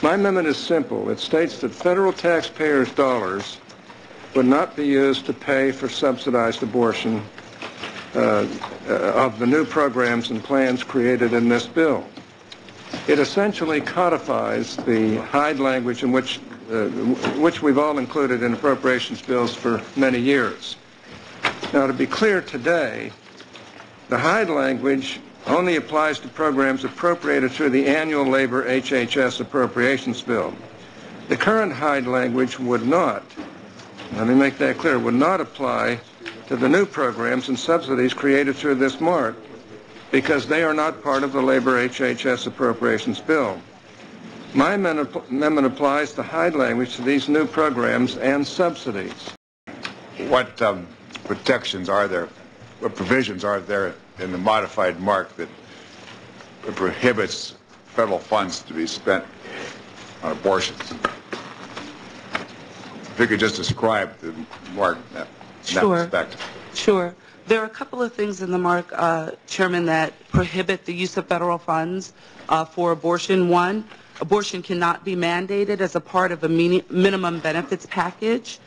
My amendment is simple. It states that federal taxpayers' dollars would not be used to pay for subsidized abortion of the new programs and plans created in this bill. It essentially codifies the Hyde language in which we've all included in appropriations bills for many years. Now, to be clear today, the Hyde language only applies to programs appropriated through the annual labor HHS appropriations bill. The current Hyde language would not, let me make that clear, would not apply to the new programs and subsidies created through this mark because they are not part of the labor HHS appropriations bill. My amendment applies the Hyde language to these new programs and subsidies. What protections are there, what provisions are there in the modified mark that prohibits federal funds to be spent on abortions? If you could just describe the mark in that respect. Sure. There are a couple of things in the mark, Chairman, that prohibit the use of federal funds for abortion. One, abortion cannot be mandated as a part of a minimum benefits package.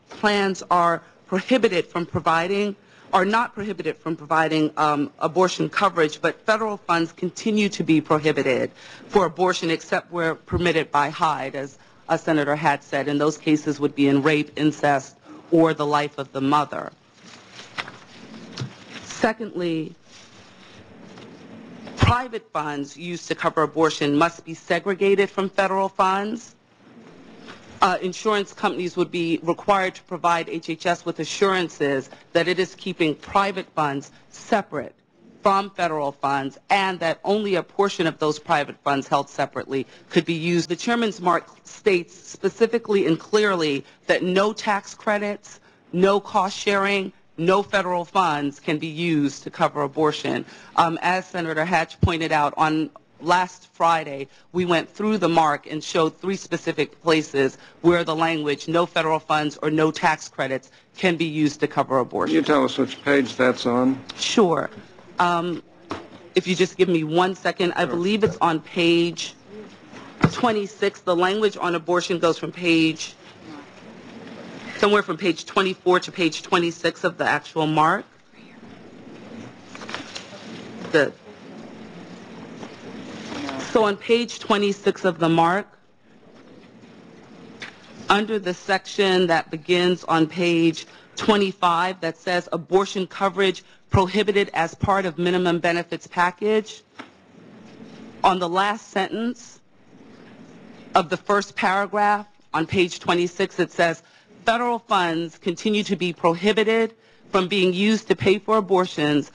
Plans are prohibited from providing, are not prohibited from providing abortion coverage, but federal funds continue to be prohibited for abortion except where permitted by Hyde, as Senator had said. In those cases would be in rape, incest, or the life of the mother. Secondly, private funds used to cover abortion must be segregated from federal funds. Insurance companies would be required to provide HHS with assurances that it is keeping private funds separate from federal funds and that only a portion of those private funds held separately could be used. The Chairman's mark states specifically and clearly that no tax credits, no cost sharing, no federal funds can be used to cover abortion. As Senator Hatch pointed out, on last Friday, we went through the mark and showed 3 specific places where the language, no federal funds or no tax credits, can be used to cover abortion. Can you tell us which page that's on? Sure. If you just give me 1 second, I believe it's on page 26. The language on abortion goes from somewhere from page 24 to page 26 of the actual mark. So on page 26 of the mark, under the section that begins on page 25 that says abortion coverage prohibited as part of minimum benefits package, on the last sentence of the first paragraph on page 26 it says federal funds continue to be prohibited from being used to pay for abortions.